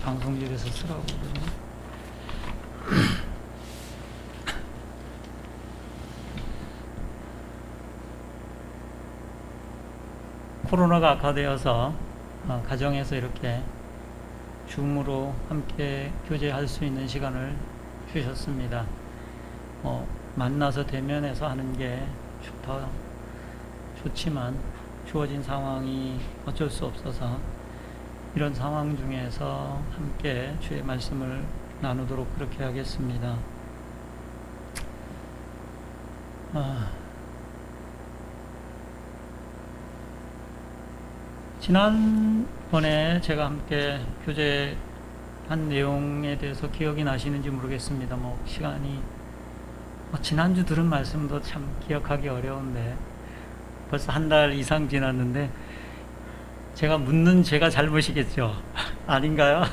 방송국에서 쓰라고 그러네. 코로나가 악화되어서 가정에서 이렇게 줌으로 함께 교제할 수 있는 시간을 주셨습니다. 만나서 대면해서 하는 게 좋지만 주어진 상황이 어쩔 수 없어서 이런 상황 중에서 함께 주의 말씀을 나누도록 그렇게 하겠습니다. 지난번에 제가 함께 교제한 내용에 대해서 기억이 나시는지 모르겠습니다. 시간이 지난주 들은 말씀도 참 기억하기 어려운데 벌써 한 달 이상 지났는데 제가 묻는 제가 잘못이겠죠? 아닌가요?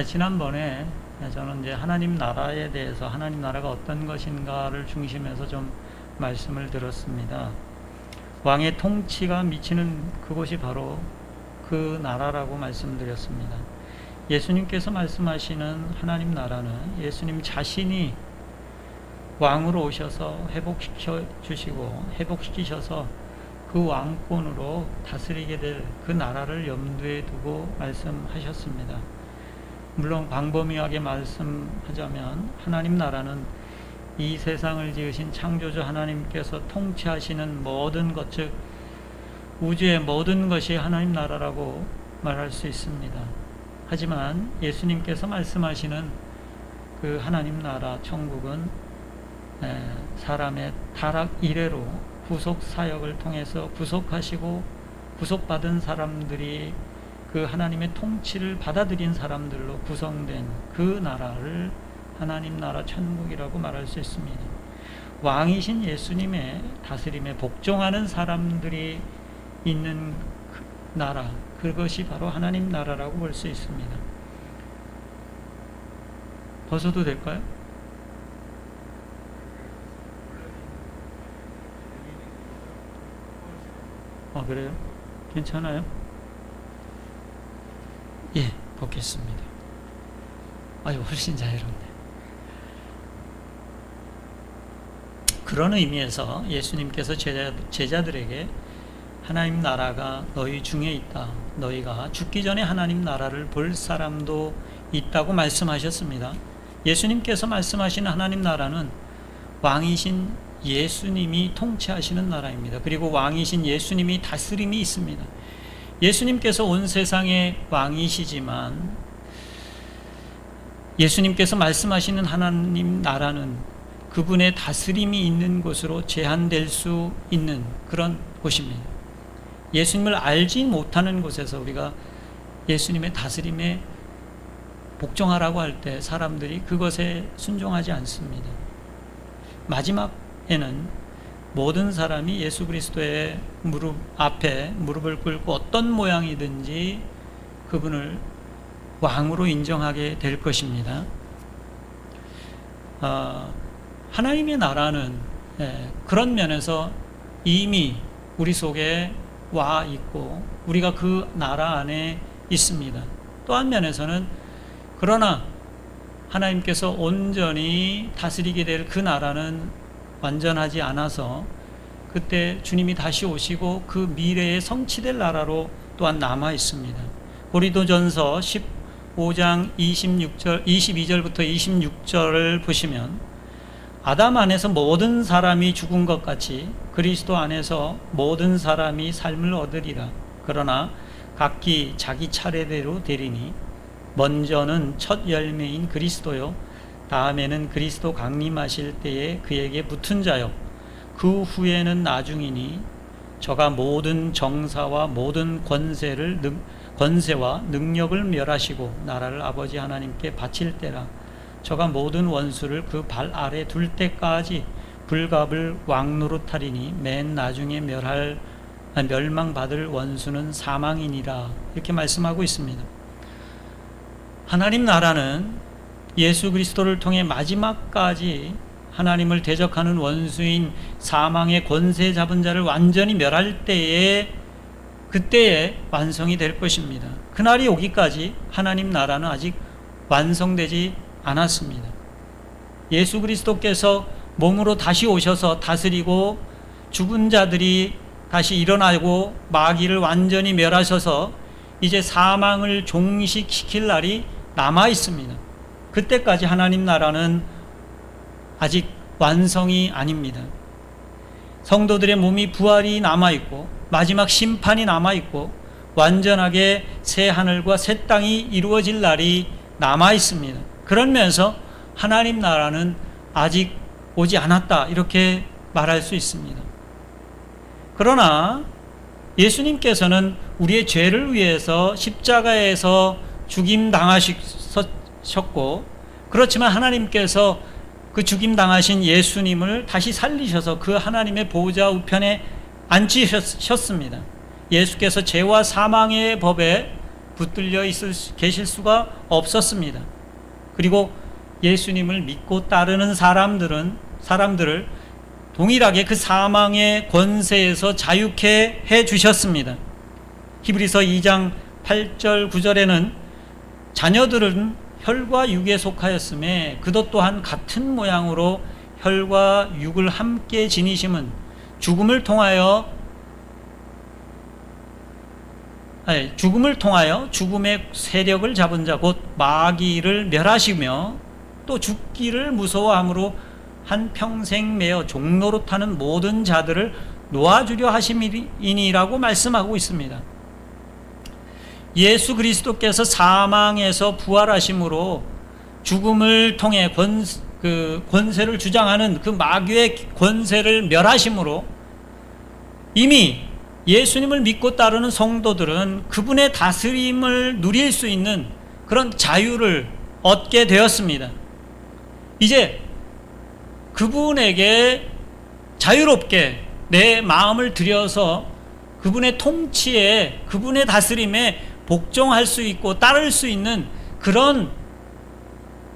지난번에 저는 이제 하나님 나라에 대해서 하나님 나라가 어떤 것인가를 중심해서 좀 말씀을 들었습니다. 왕의 통치가 미치는 그곳이 바로 그 나라라고 말씀드렸습니다. 예수님께서 말씀하시는 하나님 나라는 예수님 자신이 왕으로 오셔서 회복시키셔서 그 왕권으로 다스리게 될 그 나라를 염두에 두고 말씀하셨습니다. 물론 광범위하게 말씀하자면 하나님 나라는 이 세상을 지으신 창조주 하나님께서 통치하시는 모든 것, 즉 우주의 모든 것이 하나님 나라라고 말할 수 있습니다. 하지만 예수님께서 말씀하시는 그 하나님 나라 천국은 사람의 타락 이래로 구속 사역을 통해서 구속하시고 구속받은 사람들이 그 하나님의 통치를 받아들인 사람들로 구성된 그 나라를 하나님 나라 천국이라고 말할 수 있습니다. 왕이신 예수님의 다스림에 복종하는 사람들이 있는 그 나라, 그것이 바로 하나님 나라라고 볼 수 있습니다. 벗어도 될까요? 그래요? 괜찮아요? 예, 벗겠습니다. 훨씬 자유롭네. 그런 의미에서 예수님께서 제자들에게 하나님 나라가 너희 중에 있다. 너희가 죽기 전에 하나님 나라를 볼 사람도 있다고 말씀하셨습니다. 예수님께서 말씀하시는 하나님 나라는 왕이신 예수님이 통치하시는 나라입니다. 그리고 왕이신 예수님이 다스림이 있습니다. 예수님께서 온 세상의 왕이시지만 예수님께서 말씀하시는 하나님 나라는 그분의 다스림이 있는 곳으로 제한될 수 있는 그런 곳입니다. 예수님을 알지 못하는 곳에서 우리가 예수님의 다스림에 복종하라고 할 때 사람들이 그것에 순종하지 않습니다. 마지막에는 모든 사람이 예수 그리스도의 무릎 앞에 무릎을 꿇고 어떤 모양이든지 그분을 왕으로 인정하게 될 것입니다. 하나님의 나라는 그런 면에서 이미 우리 속에 와 있고 우리가 그 나라 안에 있습니다. 또 한 면에서는 그러나 하나님께서 온전히 다스리게 될 그 나라는 완전하지 않아서 그때 주님이 다시 오시고 그 미래에 성취될 나라로 또한 남아 있습니다. 고린도전서 15장 22절부터 26절을 보시면 아담 안에서 모든 사람이 죽은 것 같이 그리스도 안에서 모든 사람이 삶을 얻으리라. 그러나 각기 자기 차례대로 되리니 먼저는 첫 열매인 그리스도요 다음에는 그리스도 강림하실 때에 그에게 붙은 자요 그 후에는 나중이니 저가 모든 정사와 모든 권세와 능력을 멸하시고 나라를 아버지 하나님께 바칠 때라. 저가 모든 원수를 그 발 아래 둘 때까지 불갑을 왕노릇하리니 맨 나중에 멸망받을 원수는 사망이니라. 이렇게 말씀하고 있습니다. 하나님 나라는 예수 그리스도를 통해 마지막까지 하나님을 대적하는 원수인 사망의 권세 잡은 자를 완전히 멸할 때에 그때에 완성이 될 것입니다. 그날이 오기까지 하나님 나라는 아직 완성되지 않았습니다. 예수 그리스도께서 몸으로 다시 오셔서 다스리고 죽은 자들이 다시 일어나고 마귀를 완전히 멸하셔서 이제 사망을 종식시킬 날이 남아 있습니다. 그때까지 하나님 나라는 아직 완성이 아닙니다. 성도들의 몸이 부활이 남아 있고 마지막 심판이 남아 있고 완전하게 새 하늘과 새 땅이 이루어질 날이 남아 있습니다. 그러면서 하나님 나라는 아직 오지 않았다 이렇게 말할 수 있습니다. 그러나 예수님께서는 우리의 죄를 위해서 십자가에서 죽임 당하셨고, 그렇지만 하나님께서 그 죽임 당하신 예수님을 다시 살리셔서 그 하나님의 보좌 우편에 앉히셨습니다. 예수께서 죄와 사망의 법에 붙들려 계실 수가 없었습니다. 그리고 예수님을 믿고 따르는 사람들을 동일하게 그 사망의 권세에서 자유케 해 주셨습니다. 히브리서 2장 8절 9절에는 자녀들은 혈과 육에 속하였음에 그도 또한 같은 모양으로 혈과 육을 함께 지니심은 죽음을 통하여 죽음의 세력을 잡은 자 곧 마귀를 멸하시며 또 죽기를 무서워함으로 한평생 매어 종로로 타는 모든 자들을 놓아주려 하심이니라고 말씀하고 있습니다. 예수 그리스도께서 사망에서 부활하심으로 죽음을 통해 권세를 주장하는 그 마귀의 권세를 멸하심으로 이미 예수님을 믿고 따르는 성도들은 그분의 다스림을 누릴 수 있는 그런 자유를 얻게 되었습니다. 이제 그분에게 자유롭게 내 마음을 들여서 그분의 통치에, 그분의 다스림에 복종할 수 있고 따를 수 있는 그런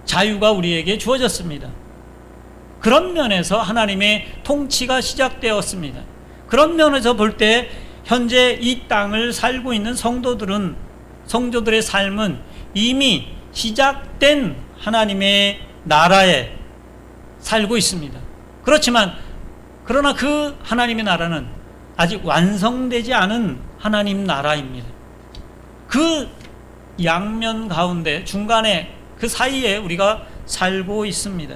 자유가 우리에게 주어졌습니다. 그런 면에서 하나님의 통치가 시작되었습니다. 그런 면에서 볼 때 현재 이 땅을 살고 있는 성도들의 삶은 이미 시작된 하나님의 나라에 살고 있습니다. 그러나 그 하나님의 나라는 아직 완성되지 않은 하나님 나라입니다. 그 양면 가운데 중간에 그 사이에 우리가 살고 있습니다.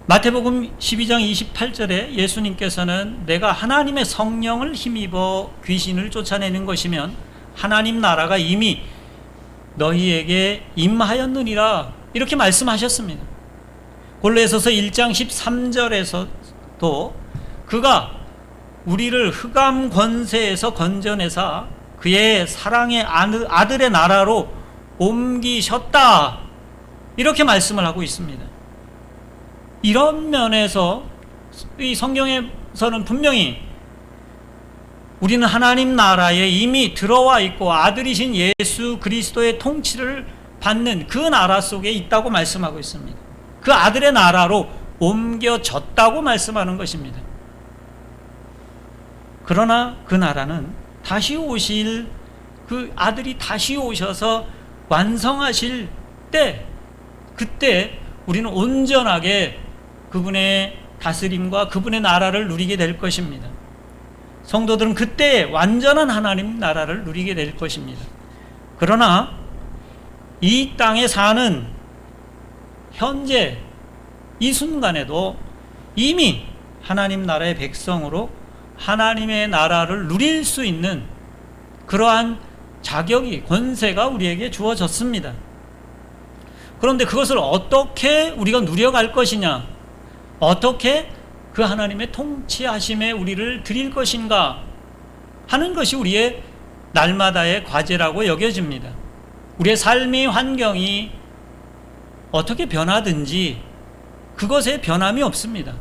마태복음 12장 28절에 예수님께서는 내가 하나님의 성령을 힘입어 귀신을 쫓아내는 것이면 하나님 나라가 이미 너희에게 임하였느니라 이렇게 말씀하셨습니다. 골로새서 1장 13절에서도 그가 우리를 흑암 권세에서 건져내사 그의 사랑의 아들의 나라로 옮기셨다 이렇게 말씀을 하고 있습니다. 이런 면에서 이 성경에서는 분명히 우리는 하나님 나라에 이미 들어와 있고 아들이신 예수 그리스도의 통치를 받는 그 나라 속에 있다고 말씀하고 있습니다. 그 아들의 나라로 옮겨졌다고 말씀하는 것입니다. 그러나 그 나라는 다시 오실 그 아들이 다시 오셔서 완성하실 때, 그때 우리는 온전하게 그분의 다스림과 그분의 나라를 누리게 될 것입니다. 성도들은 그때 완전한 하나님 나라를 누리게 될 것입니다. 그러나 이 땅에 사는 현재 이 순간에도 이미 하나님 나라의 백성으로 하나님의 나라를 누릴 수 있는 그러한 자격이, 권세가 우리에게 주어졌습니다. 그런데 그것을 어떻게 우리가 누려갈 것이냐, 어떻게 그 하나님의 통치하심에 우리를 드릴 것인가 하는 것이 우리의 날마다의 과제라고 여겨집니다. 우리의 삶의 환경이 어떻게 변하든지 그것에 변함이 없습니다.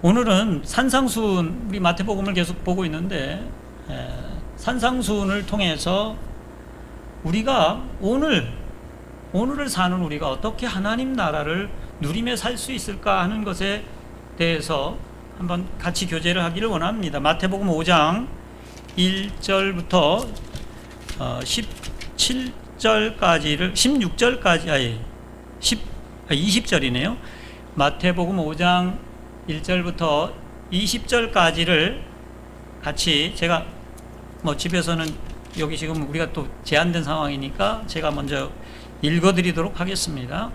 오늘은 산상수훈, 우리 마태복음을 계속 보고 있는데 산상수훈을 통해서 우리가 오늘을 사는 우리가 어떻게 하나님 나라를 누리며 살 수 있을까 하는 것에 대해서 한번 같이 교제를 하기를 원합니다. 마태복음 5장 1절부터 17절까지를 16절까지 20절이네요. 마태복음 5장 1절부터 20절까지를 같이 제가 집에서는 여기 지금 우리가 또 제한된 상황이니까 제가 먼저 읽어드리도록 하겠습니다.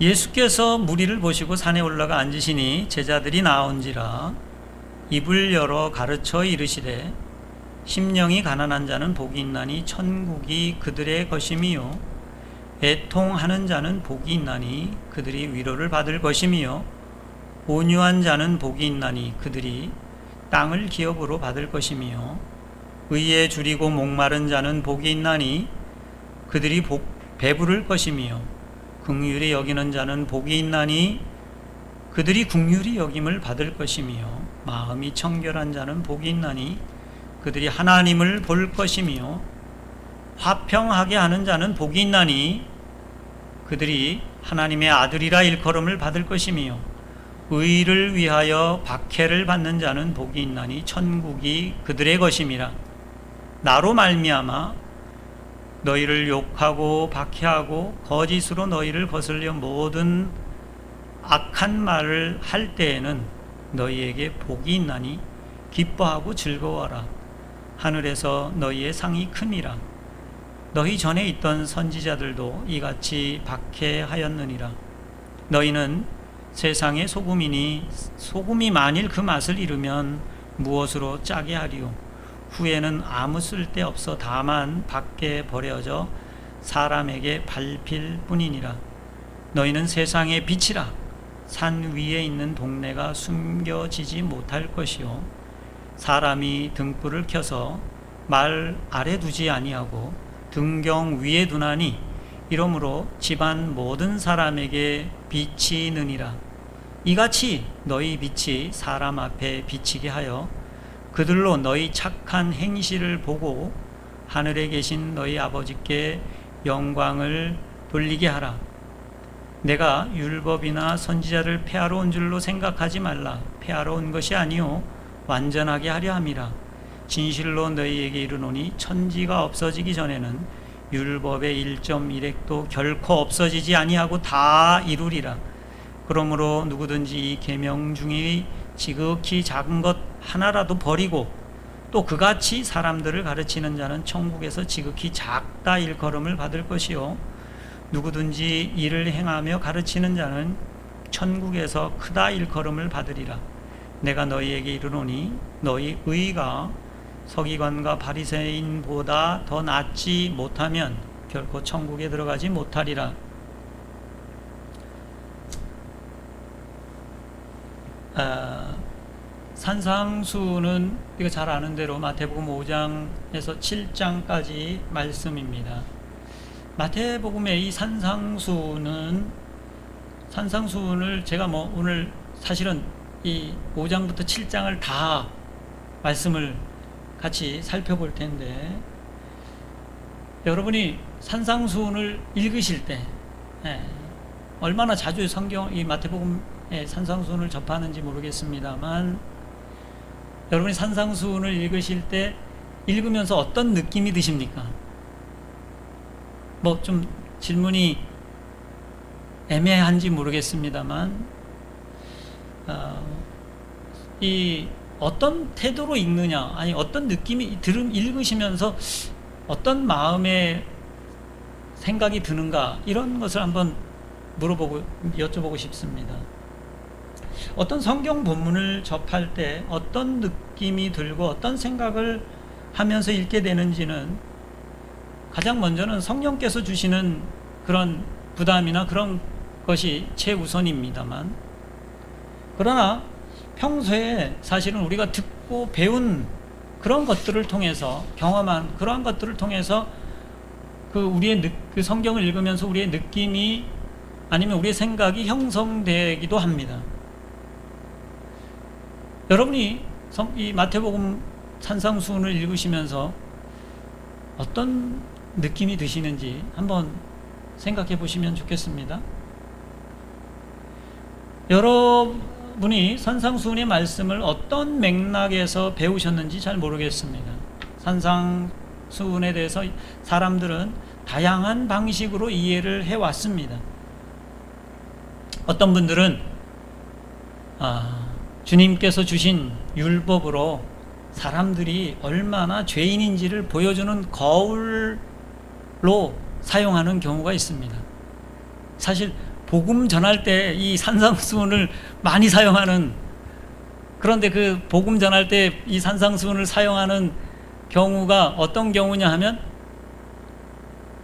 예수께서 무리를 보시고 산에 올라가 앉으시니 제자들이 나온지라 입을 열어 가르쳐 이르시되 심령이 가난한 자는 복이 있나니 천국이 그들의 것임이요 애통하는 자는 복이 있나니 그들이 위로를 받을 것임이요 온유한 자는 복이 있나니 그들이 땅을 기업으로 받을 것임이요 의에 줄이고 목마른 자는 복이 있나니 그들이 배부를 것임이요 긍휼히 여기는 자는 복이 있나니 그들이 긍휼히 여김을 받을 것이며 마음이 청결한 자는 복이 있나니 그들이 하나님을 볼 것이며 화평하게 하는 자는 복이 있나니 그들이 하나님의 아들이라 일컬음을 받을 것이며 의를 위하여 박해를 받는 자는 복이 있나니 천국이 그들의 것임이라. 나로 말미암아 너희를 욕하고 박해하고 거짓으로 너희를 거슬려 모든 악한 말을 할 때에는 너희에게 복이 있나니 기뻐하고 즐거워하라. 하늘에서 너희의 상이 큼이라. 너희 전에 있던 선지자들도 이같이 박해하였느니라. 너희는 세상의 소금이니 소금이 만일 그 맛을 잃으면 무엇으로 짜게 하리요. 후에는 아무 쓸데없어 다만 밖에 버려져 사람에게 밟힐 뿐이니라. 너희는 세상의 빛이라. 산 위에 있는 동네가 숨겨지지 못할 것이요 사람이 등불을 켜서 말 아래 두지 아니하고 등경 위에 두나니 이러므로 집안 모든 사람에게 빛이 느니라. 이같이 너희 빛이 사람 앞에 비치게 하여 그들로 너희 착한 행실을 보고 하늘에 계신 너희 아버지께 영광을 돌리게 하라. 내가 율법이나 선지자를 폐하러 온 줄로 생각하지 말라. 폐하러 온 것이 아니요 완전하게 하려 함이라. 진실로 너희에게 이르노니 천지가 없어지기 전에는 율법의 1.1획도 결코 없어지지 아니하고 다 이루리라. 그러므로 누구든지 이 계명 중에 지극히 작은 것 하나라도 버리고 또 그같이 사람들을 가르치는 자는 천국에서 지극히 작다 일컬음을 받을 것이요 누구든지 이를 행하며 가르치는 자는 천국에서 크다 일컬음을 받으리라. 내가 너희에게 이르노니 너희 의가 서기관과 바리새인보다 더 낫지 못하면 결코 천국에 들어가지 못하리라. 산상수는 이거 잘 아는 대로 마태복음 5장에서 7장까지 말씀입니다. 마태복음의 이 산상수는 산상수훈을 제가 오늘 사실은 이 5장부터 7장을 다 말씀을 같이 살펴볼 텐데 여러분이 산상수훈을 읽으실 때 얼마나 자주 성경 이 마태복음의 산상수훈을 접하는지 모르겠습니다만 여러분이 산상수훈을 읽으실 때 읽으면서 어떤 느낌이 드십니까? 좀 질문이 애매한지 모르겠습니다만 이 어떤 태도로 읽느냐 아니 어떤 느낌이 읽으시면서 어떤 마음의 생각이 드는가 이런 것을 한번 여쭤보고 싶습니다. 어떤 성경 본문을 접할 때 어떤 느낌이 들고 어떤 생각을 하면서 읽게 되는지는 가장 먼저는 성령께서 주시는 그런 부담이나 그런 것이 최우선입니다만 그러나 평소에 사실은 우리가 듣고 배운 그런 것들을 통해서 경험한 그러한 것들을 통해서 그 성경을 읽으면서 우리의 느낌이 아니면 우리의 생각이 형성되기도 합니다. 여러분이 이 마태복음 산상수훈을 읽으시면서 어떤 느낌이 드시는지 한번 생각해 보시면 좋겠습니다. 여러분이 산상수훈의 말씀을 어떤 맥락에서 배우셨는지 잘 모르겠습니다. 산상수훈에 대해서 사람들은 다양한 방식으로 이해를 해왔습니다. 어떤 분들은 주님께서 주신 율법으로 사람들이 얼마나 죄인인지를 보여주는 거울로 사용하는 경우가 있습니다. 사실 복음 전할 때 이 산상수훈을 많이 사용하는, 그런데 그 복음 전할 때 이 산상수훈을 사용하는 경우가 어떤 경우냐 하면,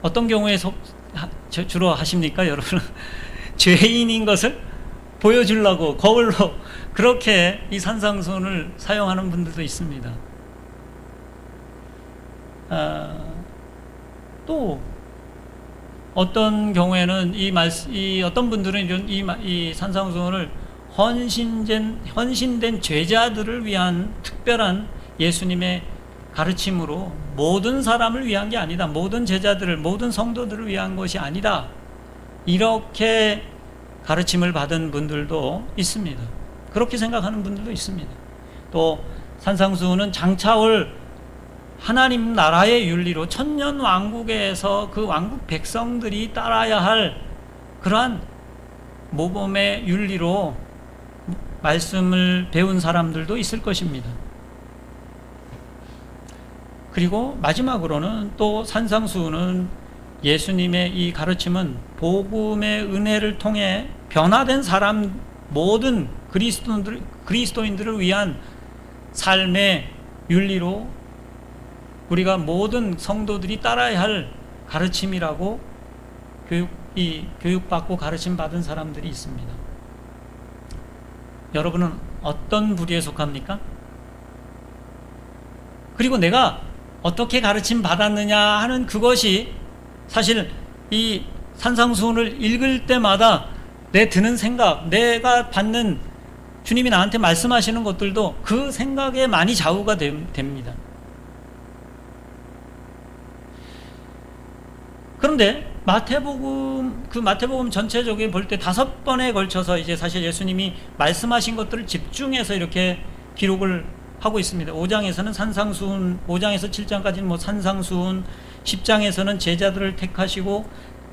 어떤 경우에 주로 하십니까 여러분? 죄인인 것을 보여주려고 거울로 그렇게 이 산상수훈을 사용하는 분들도 있습니다. 또 어떤 경우에는 어떤 분들은 이 산상수훈을 헌신된 죄자들을 위한 특별한 예수님의 가르침으로 모든 사람을 위한 게 아니다, 모든 제자들을, 모든 성도들을 위한 것이 아니다, 이렇게 가르침을 받은 분들도 있습니다. 그렇게 생각하는 분들도 있습니다. 또 산상수훈은 장차올 하나님 나라의 윤리로 천년 왕국에서 그 왕국 백성들이 따라야 할 그러한 모범의 윤리로 말씀을 배운 사람들도 있을 것입니다. 그리고 마지막으로는 또 산상수훈은 예수님의 이 가르침은 복음의 은혜를 통해 변화된 사람, 모든 그리스도인들을 위한 삶의 윤리로 우리가 모든 성도들이 따라야 할 가르침이라고 교육받고 가르침 받은 사람들이 있습니다. 여러분은 어떤 부류에 속합니까? 그리고 내가 어떻게 가르침 받았느냐 하는 그것이 사실 이 산상수훈을 읽을 때마다 내 드는 생각, 내가 받는, 주님이 나한테 말씀하시는 것들도 그 생각에 많이 좌우가 됩니다. 그런데 마태복음 전체적으로 볼 때 5번에 걸쳐서 이제 사실 예수님이 말씀하신 것들을 집중해서 이렇게 기록을 하고 있습니다. 5장에서는 산상수훈, 5장에서 7장까지는 산상수훈, 10장에서는 제자들을 택하시고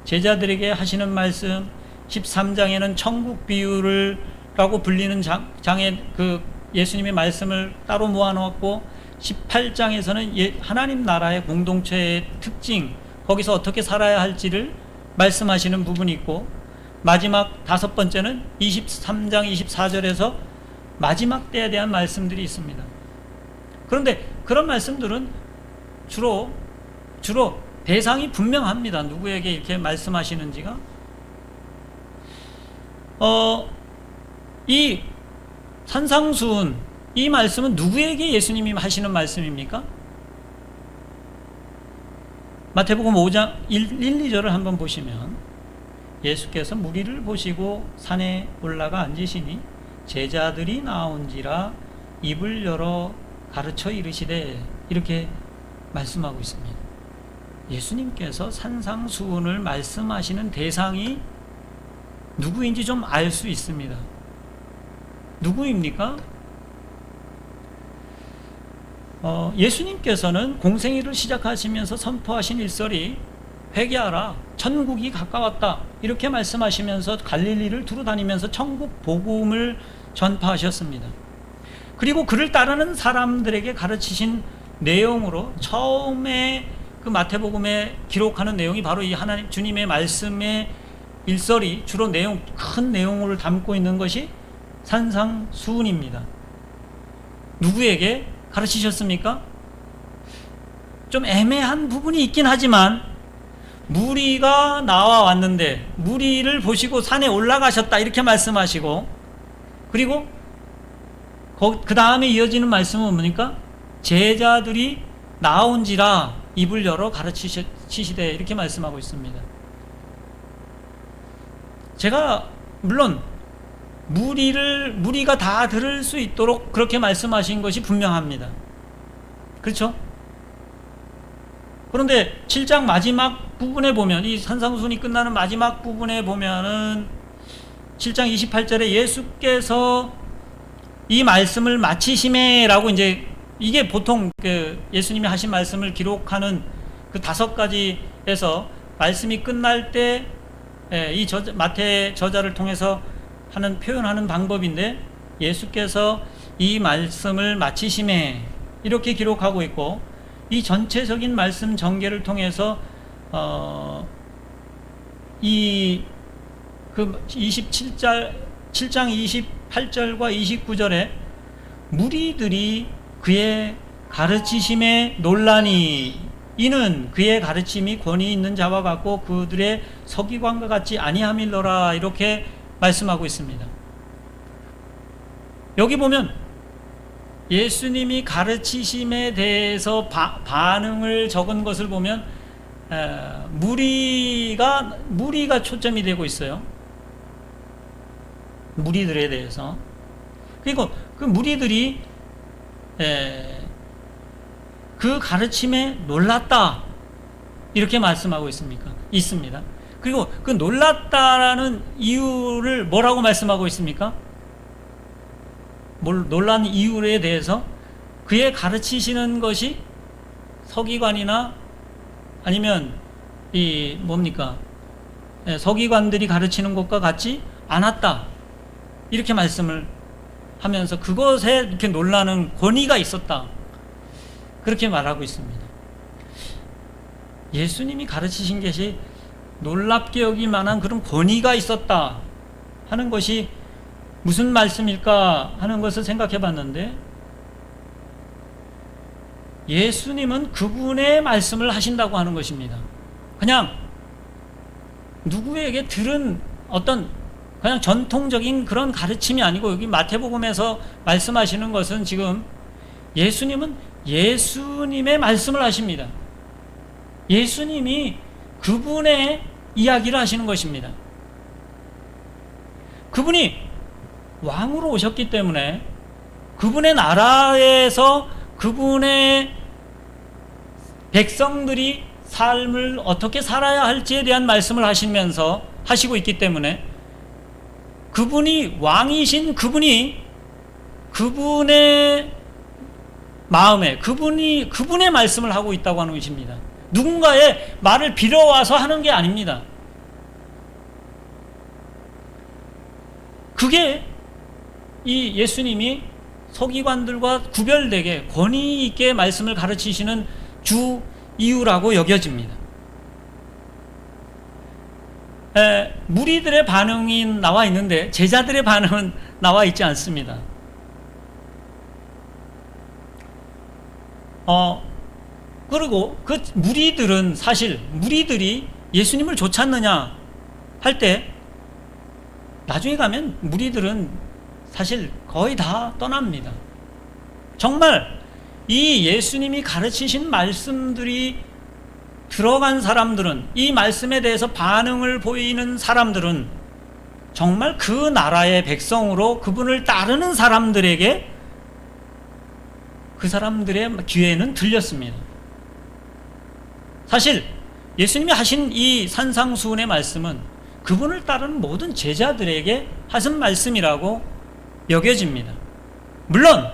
제자들에게 하시는 말씀, 13장에는 천국 비유라고 불리는 장에 그 예수님의 말씀을 따로 모아놓았고, 18장에서는 하나님 나라의 공동체의 특징, 거기서 어떻게 살아야 할지를 말씀하시는 부분이 있고, 마지막 5번째는 23장 24절에서 마지막 때에 대한 말씀들이 있습니다. 그런데 그런 말씀들은 주로 대상이 분명합니다. 누구에게 이렇게 말씀하시는지가. 이 산상수훈, 이 말씀은 누구에게 예수님이 하시는 말씀입니까? 마태복음 5장 1, 2절을 한번 보시면, 예수께서 무리를 보시고 산에 올라가 앉으시니 제자들이 나온지라 입을 열어 가르쳐 이르시되, 이렇게 말씀하고 있습니다. 예수님께서 산상수훈을 말씀하시는 대상이 누구인지 좀 알 수 있습니다. 누구입니까? 예수님께서는 공생애를 시작하시면서 선포하신 일설이 회개하라, 천국이 가까웠다, 이렇게 말씀하시면서 갈릴리를 두루 다니면서 천국 복음을 전파하셨습니다. 그리고 그를 따르는 사람들에게 가르치신 내용으로 처음에 그 마태복음에 기록하는 내용이 바로 이 하나님 주님의 말씀의 일설이 주로 큰 내용을 담고 있는 것이 산상수훈입니다. 누구에게 가르치셨습니까? 좀 애매한 부분이 있긴 하지만, 무리가 나와 왔는데 무리를 보시고 산에 올라가셨다, 이렇게 말씀하시고, 그리고 그 다음에 이어지는 말씀은 뭡니까? 제자들이 나온지라 입을 열어 가르치시되, 이렇게 말씀하고 있습니다. 제가 물론 무리가 다 들을 수 있도록 그렇게 말씀하신 것이 분명합니다. 그렇죠? 그런데 7장 마지막 부분에 보면, 이 산상수훈이 끝나는 마지막 부분에 보면은 7장 28절에 예수께서 이 말씀을 마치심에라고, 이제 이게 보통 그 예수님이 하신 말씀을 기록하는 그 5가지에서 말씀이 끝날 때 이 마태 저자를 통해서 하는 표현하는 방법인데, 예수께서 이 말씀을 마치심에 이렇게 기록하고 있고, 이 전체적인 말씀 전개를 통해서 이 그 7장 28절과 29절에 무리들이 그의 가르치심에 논란이, 이는 그의 가르침이 권위 있는 자와 같고 그들의 서기관과 같지 아니함일러라, 이렇게 말씀하고 있습니다. 여기 보면 예수님이 가르치심에 대해서 반응을 적은 것을 보면 무리가 초점이 되고 있어요. 무리들에 대해서. 그리고 그 무리들이 그 가르침에 놀랐다, 이렇게 말씀하고 있습니다. 그리고 그 놀랐다라는 이유를 뭐라고 말씀하고 있습니까? 놀란 이유에 대해서 그의 가르치시는 것이 서기관이나 아니면 서기관들이 가르치는 것과 같지 않았다, 이렇게 말씀을 하면서 그것에 이렇게 놀라는 권위가 있었다, 그렇게 말하고 있습니다. 예수님이 가르치신 것이 놀랍게 여길 만한 그런 권위가 있었다 하는 것이 무슨 말씀일까 하는 것을 생각해 봤는데, 예수님은 그분의 말씀을 하신다고 하는 것입니다. 그냥 누구에게 들은 어떤 그냥 전통적인 그런 가르침이 아니고, 여기 마태복음에서 말씀하시는 것은 지금 예수님은 예수님의 말씀을 하십니다. 예수님이 그분의 이야기를 하시는 것입니다. 그분이 왕으로 오셨기 때문에 그분의 나라에서 그분의 백성들이 삶을 어떻게 살아야 할지에 대한 말씀을 하시고 있기 때문에, 그분이 왕이신 그분이 그분의 마음에 그분의 말씀을 하고 있다고 하는 것입니다. 누군가의 말을 빌어와서 하는 게 아닙니다. 그게 이 예수님이 서기관들과 구별되게 권위 있게 말씀을 가르치시는 주 이유라고 여겨집니다. 무리들의 반응이 나와 있는데 제자들의 반응은 나와 있지 않습니다. 그리고 그 무리들이 예수님을 좇았느냐 할 때, 나중에 가면 무리들은 사실 거의 다 떠납니다. 정말 이 예수님이 가르치신 말씀들이 들어간 사람들은, 이 말씀에 대해서 반응을 보이는 사람들은 정말 그 나라의 백성으로 그분을 따르는 사람들에게 그 사람들의 귀에는 들렸습니다. 사실 예수님이 하신 이 산상수훈의 말씀은 그분을 따르는 모든 제자들에게 하신 말씀이라고 여겨집니다. 물론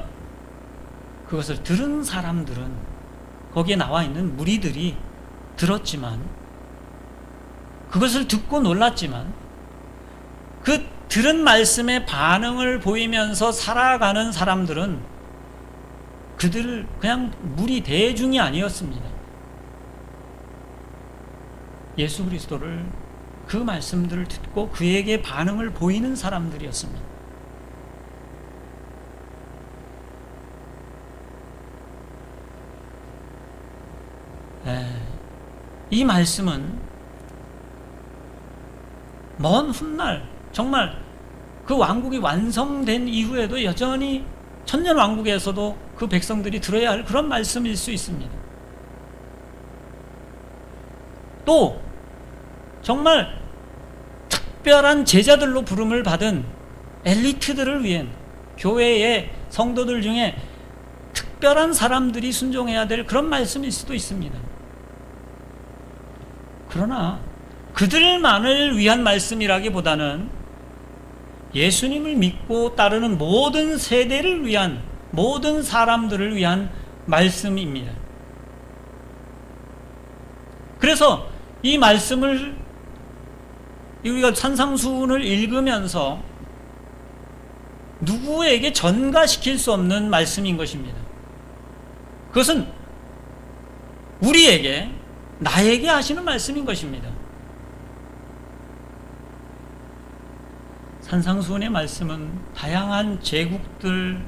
그것을 들은 사람들은, 거기에 나와 있는 무리들이 들었지만, 그것을 듣고 놀랐지만, 그 들은 말씀에 반응을 보이면서 살아가는 사람들은 그들을 그냥 무리 대중이 아니었습니다. 예수 그리스도를, 그 말씀들을 듣고 그에게 반응을 보이는 사람들이었습니다. 이 말씀은 먼 훗날 정말 그 왕국이 완성된 이후에도 여전히 천년왕국에서도 그 백성들이 들어야 할 그런 말씀일 수 있습니다. 또 정말 특별한 제자들로 부름을 받은 엘리트들을 위한, 교회의 성도들 중에 특별한 사람들이 순종해야 될 그런 말씀일 수도 있습니다. 그러나 그들만을 위한 말씀이라기보다는 예수님을 믿고 따르는 모든 세대를 위한, 모든 사람들을 위한 말씀입니다. 그래서 이 말씀을 우리가 산상수훈을 읽으면서 누구에게 전가시킬 수 없는 말씀인 것입니다. 그것은 우리에게, 나에게 하시는 말씀인 것입니다. 산상수훈의 말씀은 다양한 제국들에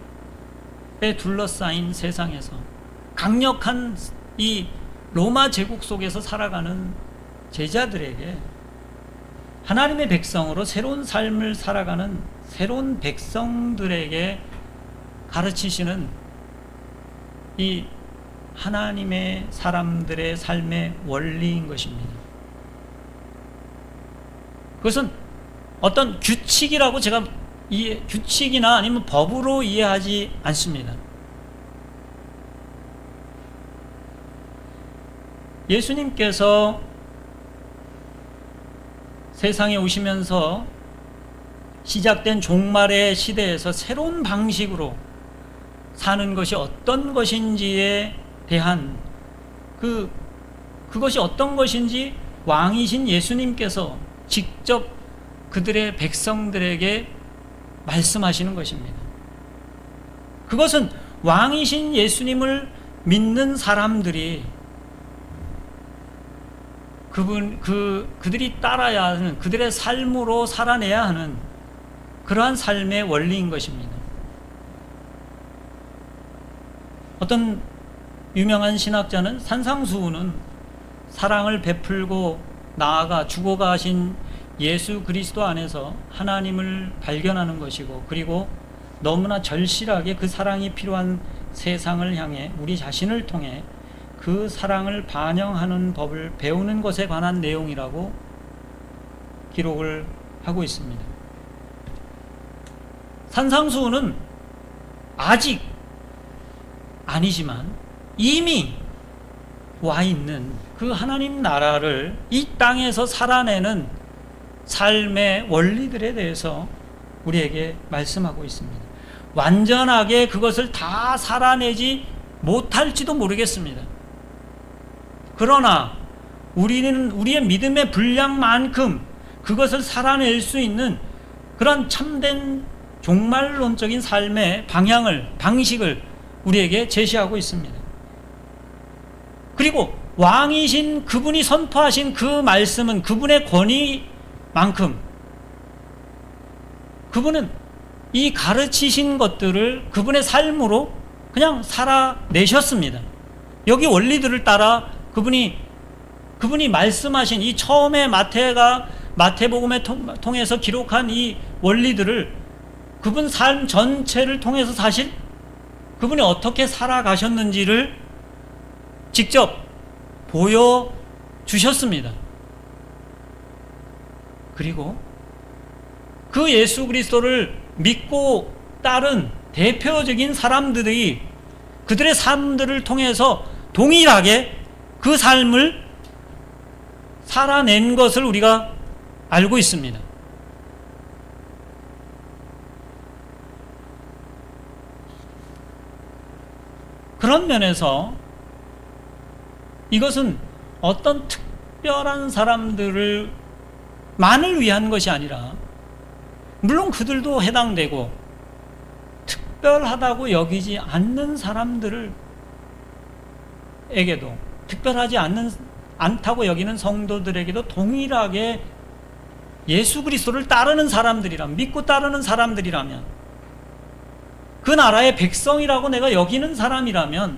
둘러싸인 세상에서 강력한 이 로마 제국 속에서 살아가는 제자들에게, 하나님의 백성으로 새로운 삶을 살아가는 새로운 백성들에게 가르치시는 이 하나님의 사람들의 삶의 원리인 것입니다. 그것은 어떤 규칙이라고 제가 규칙이나 아니면 법으로 이해하지 않습니다. 예수님께서 세상에 오시면서 시작된 종말의 시대에서 새로운 방식으로 사는 것이 어떤 것인지에 대한 그것이 어떤 것인지 왕이신 예수님께서 직접 그들의 백성들에게 말씀하시는 것입니다. 그것은 왕이신 예수님을 믿는 사람들이 그들이 따라야 하는, 그들의 삶으로 살아내야 하는 그러한 삶의 원리인 것입니다. 어떤 유명한 신학자는 산상수훈은 사랑을 베풀고 나아가 죽어가신 예수 그리스도 안에서 하나님을 발견하는 것이고, 그리고 너무나 절실하게 그 사랑이 필요한 세상을 향해 우리 자신을 통해 그 사랑을 반영하는 법을 배우는 것에 관한 내용이라고 기록을 하고 있습니다. 산상수훈은 아직 아니지만 이미 와 있는 그 하나님 나라를 이 땅에서 살아내는 삶의 원리들에 대해서 우리에게 말씀하고 있습니다. 완전하게 그것을 다 살아내지 못할지도 모르겠습니다. 그러나 우리는 우리의 믿음의 분량만큼 그것을 살아낼 수 있는 그런 참된 종말론적인 삶의 방식을 우리에게 제시하고 있습니다. 그리고 왕이신 그분이 선포하신 그 말씀은 그분의 권위만큼 그분은 이 가르치신 것들을 그분의 삶으로 그냥 살아내셨습니다. 여기 원리들을 따라 그분이 말씀하신 이 처음에 마태복음에 통해서 기록한 이 원리들을 그분 삶 전체를 통해서 사실 그분이 어떻게 살아가셨는지를 직접 보여주셨습니다. 그리고 그 예수 그리스도를 믿고 따른 대표적인 사람들이 그들의 삶들을 통해서 동일하게 그 삶을 살아낸 것을 우리가 알고 있습니다. 그런 면에서 이것은 어떤 특별한 사람들을 만을 위한 것이 아니라, 물론 그들도 해당되고 특별하다고 여기지 않는 사람들에게도, 특별하지 않다고 여기는 성도들에게도 동일하게 예수 그리스도를 따르는 사람들이라면, 믿고 따르는 사람들이라면, 그 나라의 백성이라고 내가 여기는 사람이라면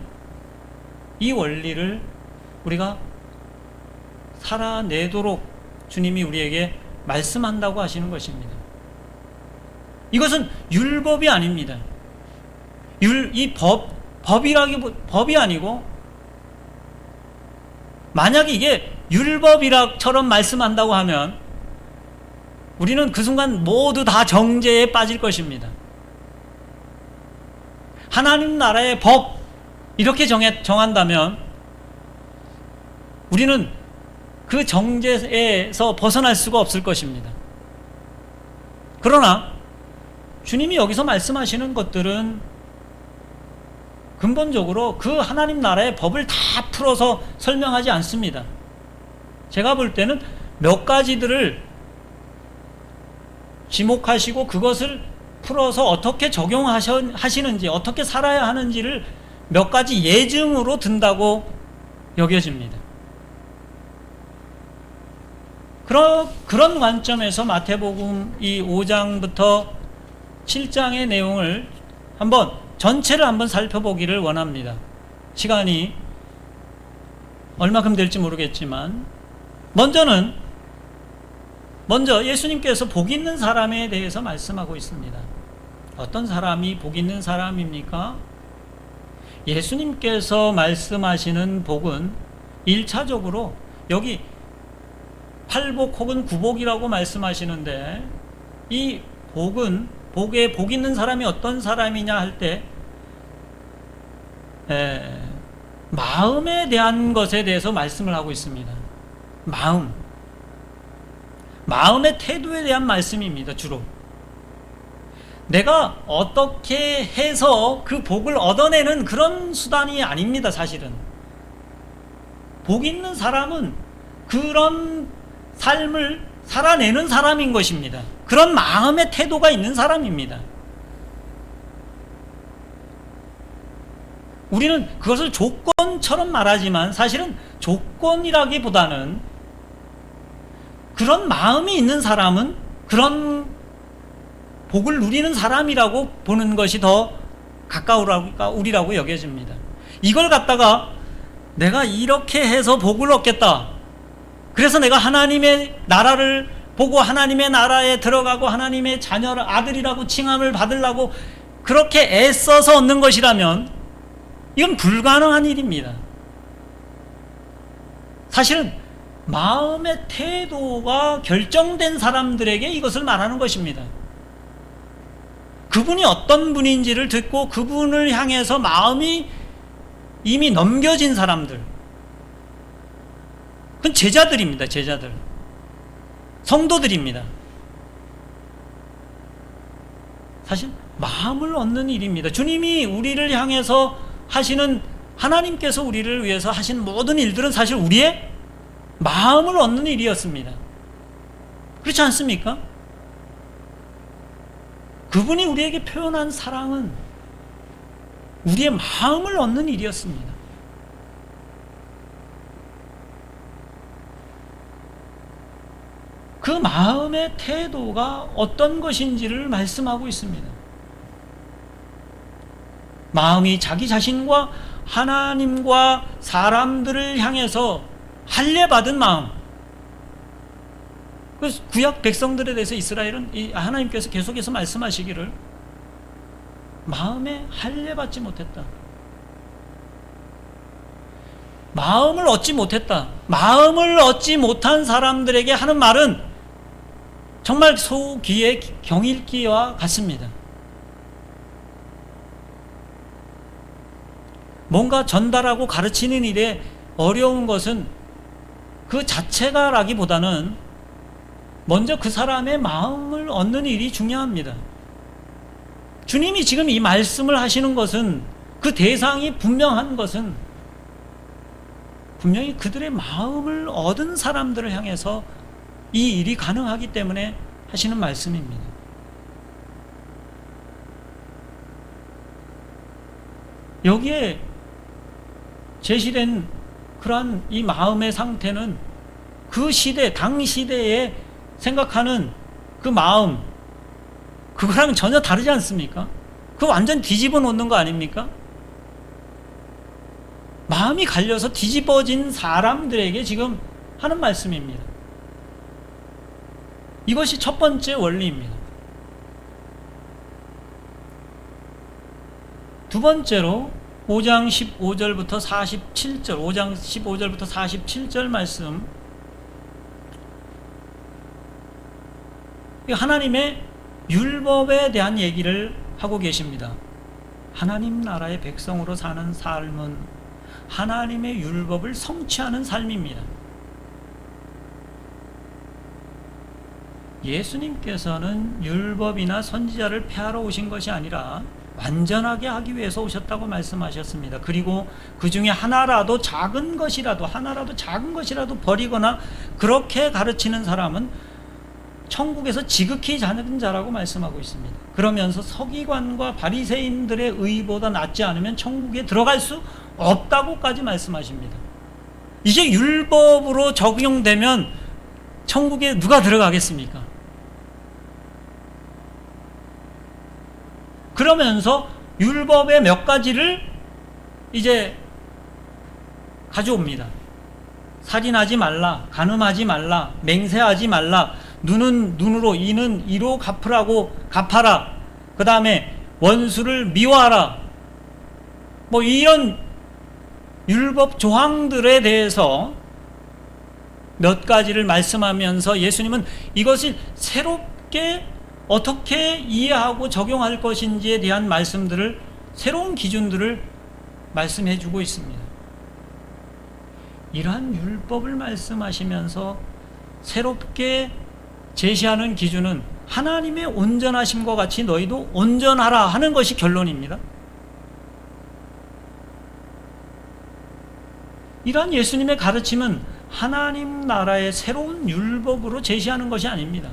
이 원리를 우리가 살아내도록 주님이 우리에게 말씀한다고 하시는 것입니다. 이것은 율법이 아닙니다. 법이 아니고, 만약에 이게 율법이라처럼 말씀한다고 하면 우리는 그 순간 모두 다 정죄에 빠질 것입니다. 하나님 나라의 법 이렇게 정한다면 우리는 그 정죄에서 벗어날 수가 없을 것입니다. 그러나 주님이 여기서 말씀하시는 것들은 근본적으로 그 하나님 나라의 법을 다 풀어서 설명하지 않습니다. 제가 볼 때는 몇 가지들을 지목하시고 그것을 풀어서 어떻게 적용하시는지, 어떻게 살아야 하는지를 몇 가지 예증으로 든다고 여겨집니다. 그런 관점에서 마태복음 이 5장부터 7장의 내용을 전체를 한번 살펴보기를 원합니다. 시간이 얼마큼 될지 모르겠지만, 먼저 예수님께서 복 있는 사람에 대해서 말씀하고 있습니다. 어떤 사람이 복 있는 사람입니까? 예수님께서 말씀하시는 복은 1차적으로 여기 팔복 혹은 구복이라고 말씀하시는데, 이 복에 복 있는 사람이 어떤 사람이냐 할 때 마음에 대한 것에 대해서 말씀을 하고 있습니다. 마음의 태도에 대한 말씀입니다. 주로 내가 어떻게 해서 그 복을 얻어내는 그런 수단이 아닙니다. 사실은 복 있는 사람은 그런 삶을 살아내는 사람인 것입니다. 그런 마음의 태도가 있는 사람입니다. 우리는 그것을 조건처럼 말하지만 사실은 조건이라기보다는 그런 마음이 있는 사람은 그런 복을 누리는 사람이라고 보는 것이 더 가까우리라고 여겨집니다. 이걸 갖다가 내가 이렇게 해서 복을 얻겠다, 그래서 내가 하나님의 나라를 보고 하나님의 나라에 들어가고 하나님의 자녀를 아들이라고 칭함을 받으려고 그렇게 애써서 얻는 것이라면 이건 불가능한 일입니다. 사실은 마음의 태도가 결정된 사람들에게 이것을 말하는 것입니다. 그분이 어떤 분인지를 듣고 그분을 향해서 마음이 이미 넘겨진 사람들, 그건 제자들입니다. 제자들, 성도들입니다. 사실 마음을 얻는 일입니다. 주님이 우리를 향해서 하시는, 하나님께서 우리를 위해서 하신 모든 일들은 사실 우리의 마음을 얻는 일이었습니다. 그렇지 않습니까? 그분이 우리에게 표현한 사랑은 우리의 마음을 얻는 일이었습니다. 그 마음의 태도가 어떤 것인지를 말씀하고 있습니다. 마음이 자기 자신과 하나님과 사람들을 향해서 할례받은 마음. 그래서 구약 백성들에 대해서 이스라엘은 하나님께서 계속해서 말씀하시기를 마음에 할례받지 못했다, 마음을 얻지 못했다. 마음을 얻지 못한 사람들에게 하는 말은 정말 소귀의 경읽기와 같습니다. 뭔가 전달하고 가르치는 일에 어려운 것은 그 자체가라기보다는 먼저 그 사람의 마음을 얻는 일이 중요합니다. 주님이 지금 이 말씀을 하시는 것은, 그 대상이 분명한 것은 분명히 그들의 마음을 얻은 사람들을 향해서 이 일이 가능하기 때문에 하시는 말씀입니다. 여기에 제시된 그러한 이 마음의 상태는 그 시대, 당 시대에 생각하는 그 마음, 그거랑 전혀 다르지 않습니까? 그거 완전 뒤집어 놓는 거 아닙니까? 마음이 갈려서 뒤집어진 사람들에게 지금 하는 말씀입니다. 이것이 첫 번째 원리입니다. 두 번째로 5장 15절부터 47절, 5장 15절부터 47절 말씀, 하나님의 율법에 대한 얘기를 하고 계십니다. 하나님 나라의 백성으로 사는 삶은 하나님의 율법을 성취하는 삶입니다. 예수님께서는 율법이나 선지자를 폐하러 오신 것이 아니라 완전하게 하기 위해서 오셨다고 말씀하셨습니다. 그리고 그 중에 하나라도 작은 것이라도 버리거나 그렇게 가르치는 사람은 천국에서 지극히 작은 자라고 말씀하고 있습니다. 그러면서 서기관과 바리새인들의 의보다 낫지 않으면 천국에 들어갈 수 없다고까지 말씀하십니다. 이게 율법으로 적용되면 천국에 누가 들어가겠습니까? 그러면서 율법의 몇 가지를 이제 가져옵니다. 살인하지 말라, 간음하지 말라, 맹세하지 말라, 눈은 눈으로, 이는 이로 갚아라. 그 다음에 원수를 미워하라. 뭐 이런 율법 조항들에 대해서 몇 가지를 말씀하면서 예수님은 이것을 새롭게 어떻게 이해하고 적용할 것인지에 대한 말씀들을, 새로운 기준들을 말씀해 주고 있습니다. 이러한 율법을 말씀하시면서 새롭게 제시하는 기준은 하나님의 온전하심과 같이 너희도 온전하라 하는 것이 결론입니다. 이러한 예수님의 가르침은 하나님 나라의 새로운 율법으로 제시하는 것이 아닙니다.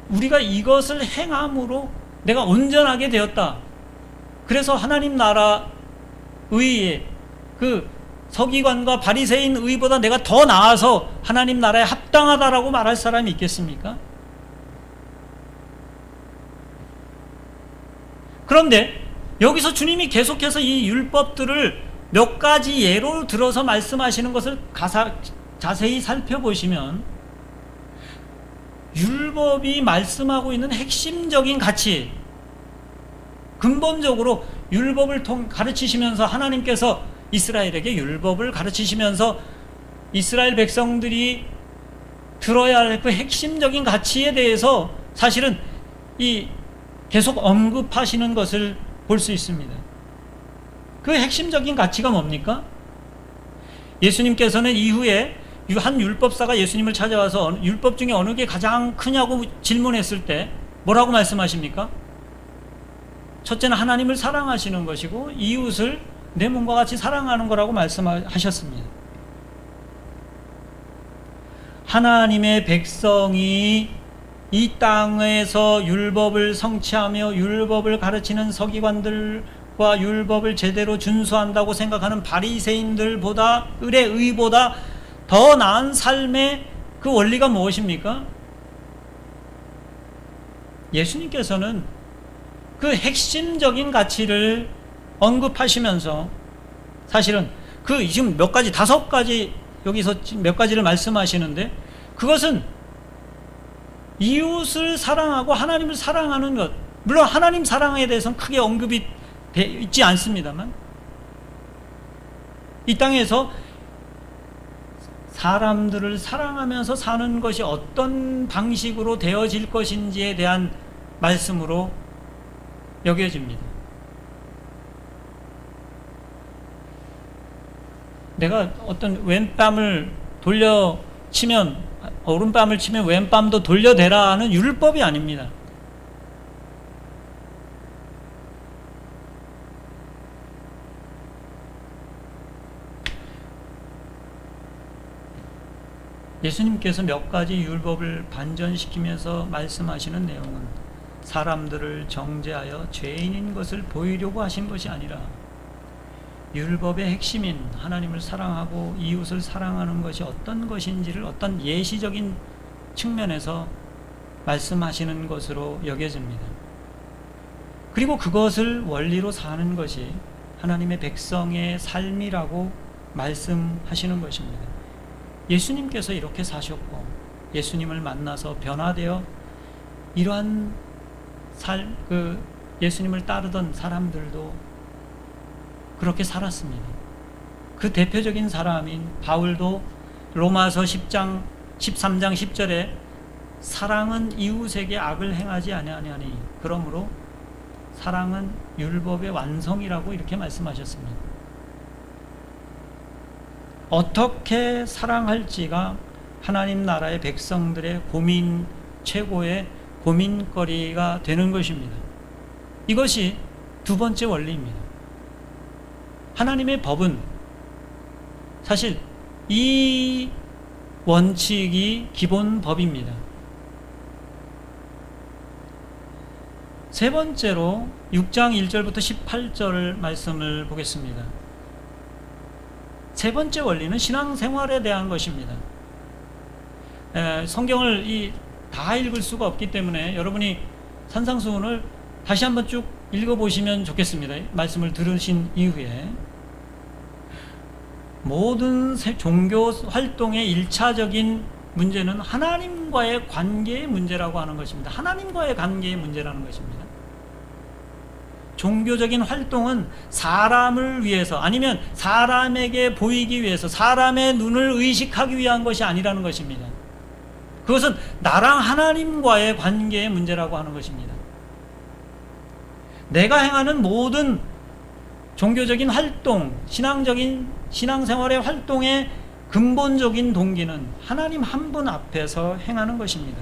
우리가 이것을 행함으로 내가 온전하게 되었다. 그래서 하나님 나라 의의 그 서기관과 바리새인 의보다 내가 더 나아서 하나님 나라에 합당하다라고 말할 사람이 있겠습니까? 그런데 여기서 주님이 계속해서 이 율법들을 몇 가지 예로 들어서 말씀하시는 것을 자세히 살펴보시면 율법이 말씀하고 있는 핵심적인 가치, 근본적으로 율법을 가르치시면서 하나님께서 이스라엘에게 율법을 가르치시면서 이스라엘 백성들이 들어야 할 그 핵심적인 가치에 대해서 사실은 계속 언급하시는 것을 볼 수 있습니다. 그 핵심적인 가치가 뭡니까? 예수님께서는 이후에 한 율법사가 예수님을 찾아와서 율법 중에 어느 게 가장 크냐고 질문했을 때 뭐라고 말씀하십니까? 첫째는 하나님을 사랑하시는 것이고 이웃을 내 몸과 같이 사랑하는 거라고 말씀하셨습니다. 하나님의 백성이 이 땅에서 율법을 성취하며 율법을 가르치는 서기관들과 율법을 제대로 준수한다고 생각하는 바리새인들보다 의보다 더 나은 삶의 그 원리가 무엇입니까? 예수님께서는 그 핵심적인 가치를 언급하시면서 사실은 그 지금 몇 가지, 5가지 여기서 몇 가지를 말씀하시는데 그것은 이웃을 사랑하고 하나님을 사랑하는 것, 물론 하나님 사랑에 대해서는 크게 언급이 있지 않습니다만 이 땅에서 사람들을 사랑하면서 사는 것이 어떤 방식으로 되어질 것인지에 대한 말씀으로 여겨집니다. 내가 어떤 왼뺨을 돌려치면 오른뺨을 치면 왼뺨도 돌려대라 하는 율법이 아닙니다. 예수님께서 몇 가지 율법을 반전시키면서 말씀하시는 내용은 사람들을 정죄하여 죄인인 것을 보이려고 하신 것이 아니라 율법의 핵심인 하나님을 사랑하고 이웃을 사랑하는 것이 어떤 것인지를 어떤 예시적인 측면에서 말씀하시는 것으로 여겨집니다. 그리고 그것을 원리로 사는 것이 하나님의 백성의 삶이라고 말씀하시는 것입니다. 예수님께서 이렇게 사셨고 예수님을 만나서 변화되어 이러한 예수님을 따르던 사람들도 그렇게 살았습니다. 그 대표적인 사람인 바울도 로마서 13장 10절에 사랑은 이웃에게 악을 행하지 아니하니 그러므로 사랑은 율법의 완성이라고 이렇게 말씀하셨습니다. 어떻게 사랑할지가 하나님 나라의 백성들의 최고의 고민거리가 되는 것입니다. 이것이 두 번째 원리입니다. 하나님의 법은 사실 이 원칙이 기본 법입니다. 세 번째로 6장 1절부터 18절 말씀을 보겠습니다. 세 번째 원리는 신앙생활에 대한 것입니다. 성경을 다 읽을 수가 없기 때문에 여러분이 산상수훈을 다시 한번 쭉 읽어보시면 좋겠습니다. 말씀을 들으신 이후에 모든 종교 활동의 1차적인 문제는 하나님과의 관계의 문제라고 하는 것입니다. 하나님과의 관계의 문제라는 것입니다. 종교적인 활동은 사람을 위해서 아니면 사람에게 보이기 위해서 사람의 눈을 의식하기 위한 것이 아니라는 것입니다. 그것은 나랑 하나님과의 관계의 문제라고 하는 것입니다. 내가 행하는 모든 종교적인 활동, 신앙생활의 활동의 근본적인 동기는 하나님 한 분 앞에서 행하는 것입니다.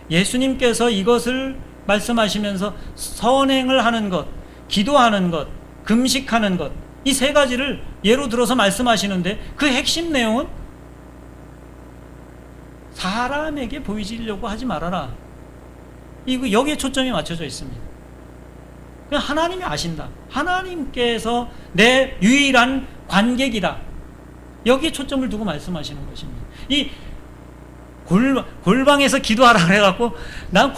예수님께서 이것을 말씀하시면서 선행을 하는 것, 기도하는 것, 금식하는 것, 이 세 가지를 예로 들어서 말씀하시는데 그 핵심 내용은 사람에게 보이시려고 하지 말아라. 여기에 초점이 맞춰져 있습니다. 그냥 하나님이 아신다. 하나님께서 내 유일한 관객이다. 여기에 초점을 두고 말씀하시는 것입니다. 이 골방에서 기도하라 그래갖고 난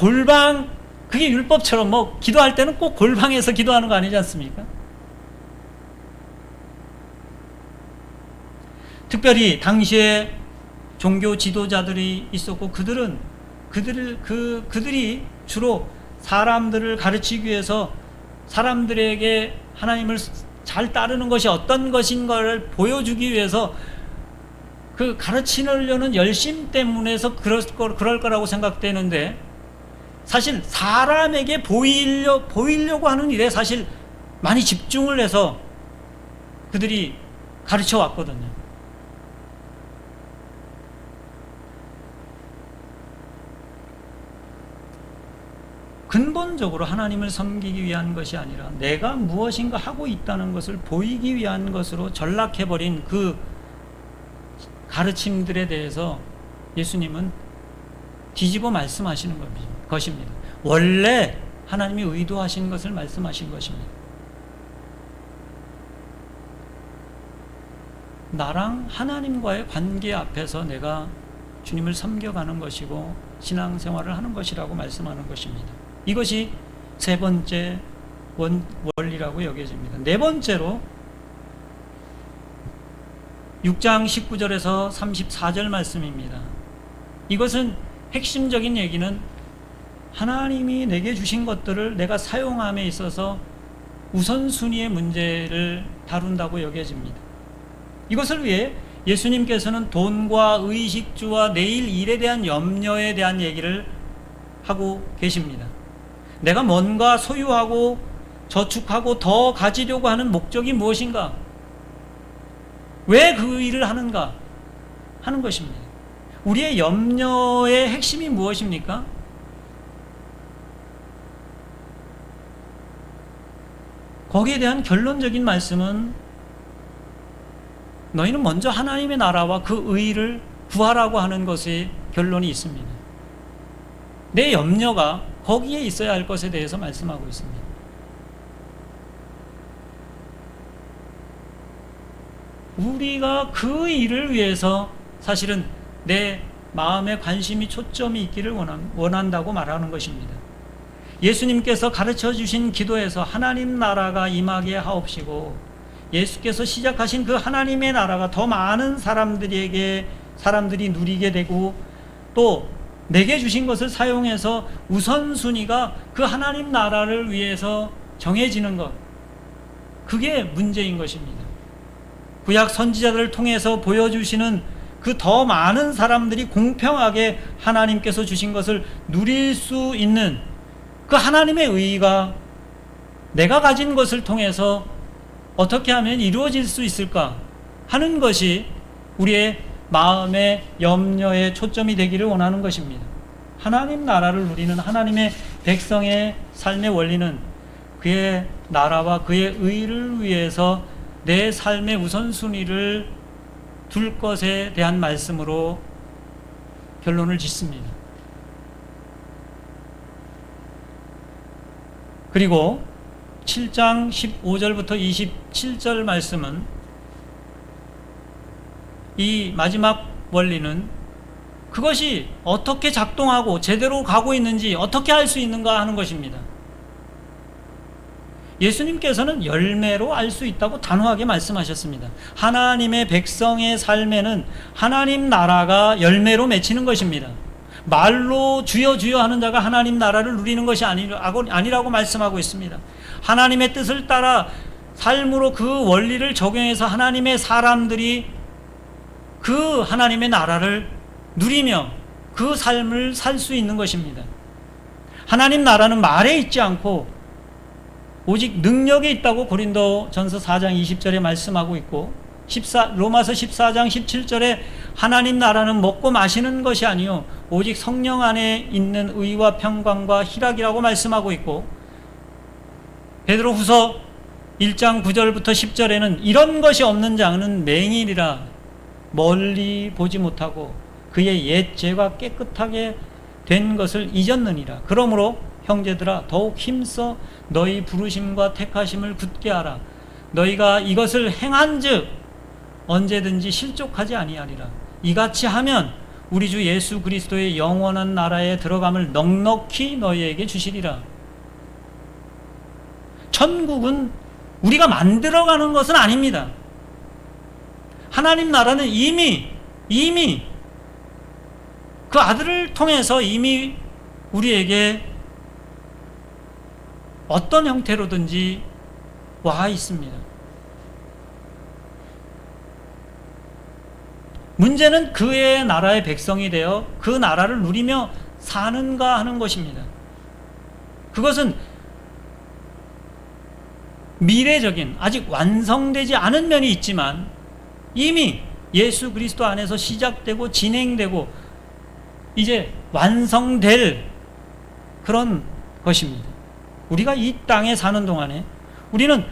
그게 율법처럼 기도할 때는 꼭 골방에서 기도하는 거 아니지 않습니까? 특별히 당시에 종교 지도자들이 있었고 그들이 주로 사람들을 가르치기 위해서 사람들에게 하나님을 잘 따르는 것이 어떤 것인가를 보여주기 위해서 그 가르치려는 열심 때문에서 그럴 거라고 생각되는데 사실 사람에게 보이려고 하는 일에 사실 많이 집중을 해서 그들이 가르쳐 왔거든요. 근본적으로 하나님을 섬기기 위한 것이 아니라 내가 무엇인가 하고 있다는 것을 보이기 위한 것으로 전락해버린 그 가르침들에 대해서 예수님은 뒤집어 말씀하시는 것입니다. 원래 하나님이 의도하신 것을 말씀하신 것입니다. 나랑 하나님과의 관계 앞에서 내가 주님을 섬겨가는 것이고 신앙생활을 하는 것이라고 말씀하는 것입니다. 이것이 세 번째 원리라고 여겨집니다. 네 번째로 6장 19절에서 34절 말씀입니다. 이것은 핵심적인 얘기는 하나님이 내게 주신 것들을 내가 사용함에 있어서 우선순위의 문제를 다룬다고 여겨집니다. 이것을 위해 예수님께서는 돈과 의식주와 내일 일에 대한 염려에 대한 얘기를 하고 계십니다. 내가 뭔가 소유하고 저축하고 더 가지려고 하는 목적이 무엇인가? 왜 그 일을 하는가? 하는 것입니다. 우리의 염려의 핵심이 무엇입니까? 거기에 대한 결론적인 말씀은 너희는 먼저 하나님의 나라와 그 의를 구하라고 하는 것의 결론이 있습니다. 내 염려가 거기에 있어야 할 것에 대해서 말씀하고 있습니다. 우리가 그 일을 위해서 사실은 내 마음에 관심이 초점이 있기를 원한다고 말하는 것입니다. 예수님께서 가르쳐 주신 기도에서 하나님 나라가 임하게 하옵시고 예수께서 시작하신 그 하나님의 나라가 더 많은 사람들이 누리게 되고 또 내게 주신 것을 사용해서 우선순위가 그 하나님 나라를 위해서 정해지는 것, 그게 문제인 것입니다. 구약 선지자들을 통해서 보여주시는 그 더 많은 사람들이 공평하게 하나님께서 주신 것을 누릴 수 있는 그 하나님의 의의가 내가 가진 것을 통해서 어떻게 하면 이루어질 수 있을까 하는 것이 우리의 마음의 염려에 초점이 되기를 원하는 것입니다. 하나님 나라를 누리는 하나님의 백성의 삶의 원리는 그의 나라와 그의 의를 위해서 내 삶의 우선순위를 둘 것에 대한 말씀으로 결론을 짓습니다. 그리고 7장 15절부터 27절 말씀은 이 마지막 원리는 그것이 어떻게 작동하고 제대로 가고 있는지 어떻게 알 수 있는가 하는 것입니다. 예수님께서는 열매로 알 수 있다고 단호하게 말씀하셨습니다. 하나님의 백성의 삶에는 하나님 나라가 열매로 맺히는 것입니다. 말로 주여 주여 하는 자가 하나님 나라를 누리는 것이 아니라고 말씀하고 있습니다. 하나님의 뜻을 따라 삶으로 그 원리를 적용해서 하나님의 사람들이 그 하나님의 나라를 누리며 그 삶을 살 수 있는 것입니다. 하나님 나라는 말에 있지 않고 오직 능력에 있다고 고린도전서 4장 20절에 말씀하고 있고 로마서 14장 17절에 하나님 나라는 먹고 마시는 것이 아니요 오직 성령 안에 있는 의와 평강과 희락이라고 말씀하고 있고 베드로후서 1장 9절부터 10절에는 이런 것이 없는 자는 맹인이라 멀리 보지 못하고 그의 옛 죄가 깨끗하게 된 것을 잊었느니라. 그러므로 형제들아 더욱 힘써 너희 부르심과 택하심을 굳게 하라. 너희가 이것을 행한즉 언제든지 실족하지 아니하리라. 이같이 하면 우리 주 예수 그리스도의 영원한 나라에 들어감을 넉넉히 너희에게 주시리라. 천국은 우리가 만들어가는 것은 아닙니다. 하나님 나라는 이미 그 아들을 통해서 이미 우리에게 어떤 형태로든지 와 있습니다. 문제는 그의 나라의 백성이 되어 그 나라를 누리며 사는가 하는 것입니다. 그것은 미래적인 아직 완성되지 않은 면이 있지만 이미 예수 그리스도 안에서 시작되고 진행되고 이제 완성될 그런 것입니다. 우리가 이 땅에 사는 동안에 우리는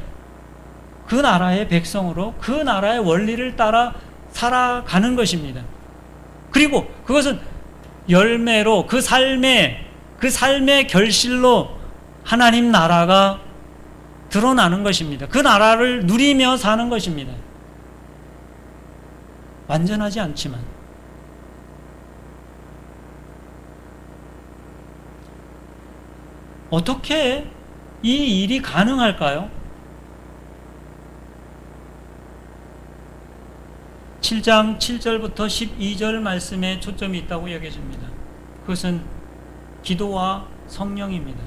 그 나라의 백성으로 그 나라의 원리를 따라 살아가는 것입니다. 그리고 그것은 열매로 그 삶의 결실로 하나님 나라가 드러나는 것입니다. 그 나라를 누리며 사는 것입니다. 완전하지 않지만 어떻게 이 일이 가능할까요? 7장 7절부터 12절 말씀에 초점이 있다고 여겨집니다. 그것은 기도와 성령입니다.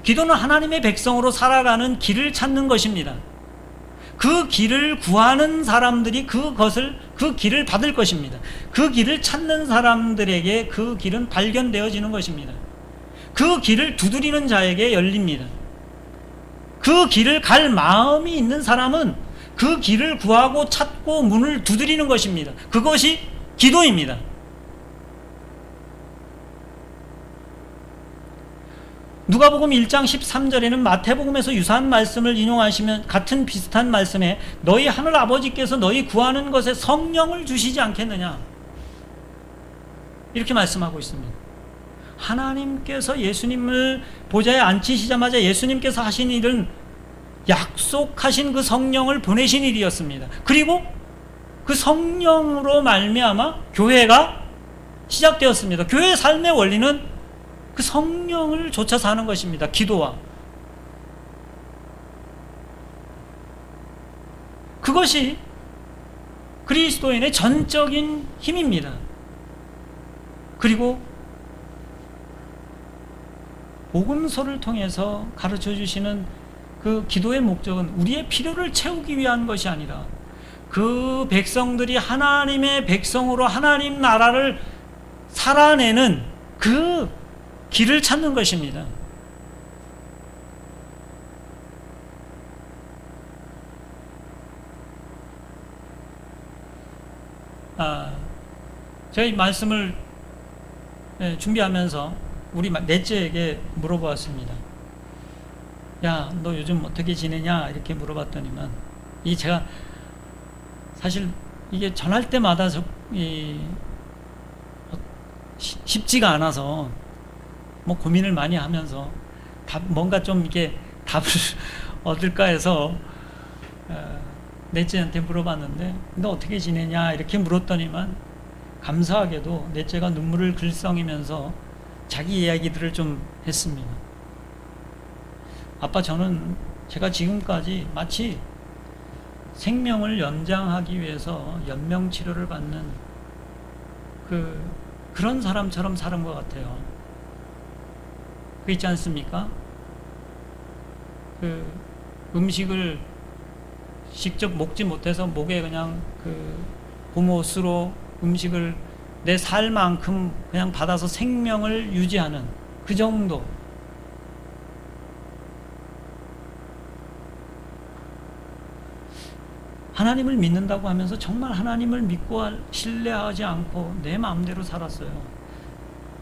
기도는 하나님의 백성으로 살아가는 길을 찾는 것입니다. 그 길을 구하는 사람들이 그 길을 받을 것입니다. 그 길을 찾는 사람들에게 그 길은 발견되어지는 것입니다. 그 길을 두드리는 자에게 열립니다. 그 길을 갈 마음이 있는 사람은 그 길을 구하고 찾고 문을 두드리는 것입니다. 그것이 기도입니다. 누가복음 1장 13절에는 마태복음에서 유사한 말씀을 인용하시면 같은 비슷한 말씀에 너희 하늘 아버지께서 너희 구하는 것에 성령을 주시지 않겠느냐 이렇게 말씀하고 있습니다. 하나님께서 예수님을 보좌에 앉히시자마자 예수님께서 하신 일은 약속하신 그 성령을 보내신 일이었습니다. 그리고 그 성령으로 말미암아 교회가 시작되었습니다. 교회의 삶의 원리는 그 성령을 좇아 사는 것입니다. 기도와 그것이 그리스도인의 전적인 힘입니다. 그리고 복음서를 통해서 가르쳐 주시는 그 기도의 목적은 우리의 필요를 채우기 위한 것이 아니라 그 백성들이 하나님의 백성으로 하나님 나라를 살아내는 그 길을 찾는 것입니다. 저희 말씀을 준비하면서 우리 넷째에게 물어보았습니다. 야, 너 요즘 어떻게 지내냐? 이렇게 물어봤더니만, 제가 사실 이게 전할 때마다 쉽지가 않아서 뭐 고민을 많이 하면서 뭔가 좀 이렇게 답을 얻을까 해서 넷째한테 물어봤는데, 너 어떻게 지내냐? 이렇게 물었더니만 감사하게도 넷째가 눈물을 글썽이면서 자기 이야기들을 좀 했습니다. 아빠, 저는 제가 지금까지 마치 생명을 연장하기 위해서 연명 치료를 받는 그런 사람처럼 사는 것 같아요. 그 있지 않습니까? 음식을 직접 먹지 못해서 목에 그냥 고무옷으로 음식을 내 살만큼 그냥 받아서 생명을 유지하는 그 정도. 하나님을 믿는다고 하면서 정말 하나님을 믿고 신뢰하지 않고 내 마음대로 살았어요.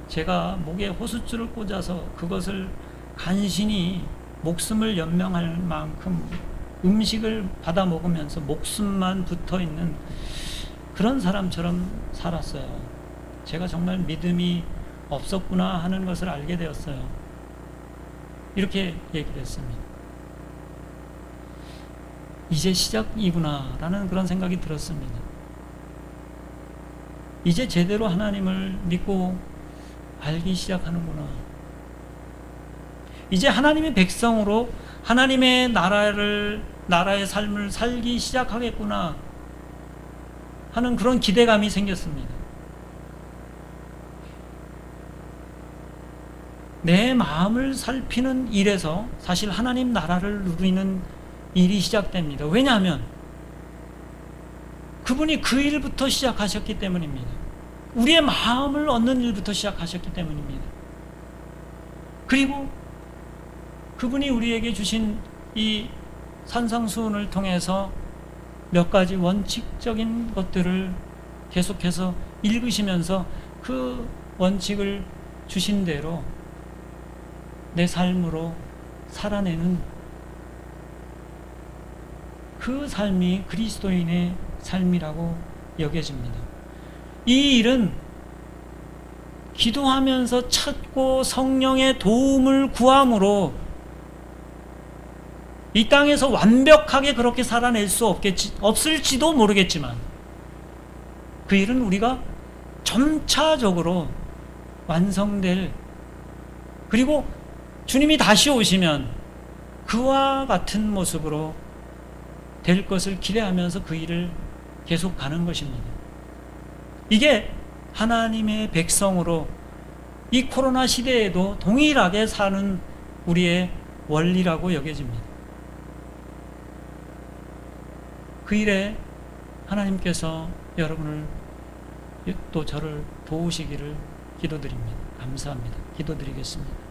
제가 목에 호숫줄을 꽂아서 그것을 간신히 목숨을 연명할 만큼 음식을 받아 먹으면서 목숨만 붙어 있는 그런 사람처럼 살았어요. 제가 정말 믿음이 없었구나 하는 것을 알게 되었어요. 이렇게 얘기를 했습니다. 이제 시작이구나 라는 그런 생각이 들었습니다. 이제 제대로 하나님을 믿고 알기 시작하는구나. 이제 하나님의 백성으로 하나님의 나라의 삶을 살기 시작하겠구나 하는 그런 기대감이 생겼습니다. 내 마음을 살피는 일에서 사실 하나님 나라를 누리는 일이 시작됩니다. 왜냐하면 그분이 그 일부터 시작하셨기 때문입니다. 우리의 마음을 얻는 일부터 시작하셨기 때문입니다. 그리고 그분이 우리에게 주신 이 산상수훈을 통해서 몇 가지 원칙적인 것들을 계속해서 읽으시면서 그 원칙을 주신 대로 내 삶으로 살아내는 그 삶이 그리스도인의 삶이라고 여겨집니다. 이 일은 기도하면서 찾고 성령의 도움을 구함으로 이 땅에서 완벽하게 그렇게 살아낼 수 없을지도 모르겠지만 그 일은 우리가 점차적으로 완성될, 그리고 주님이 다시 오시면 그와 같은 모습으로 될 것을 기대하면서 그 일을 계속 가는 것입니다. 이게 하나님의 백성으로 이 코로나 시대에도 동일하게 사는 우리의 원리라고 여겨집니다. 그 일에 하나님께서 여러분을 또 저를 도우시기를 기도드립니다. 감사합니다. 기도드리겠습니다.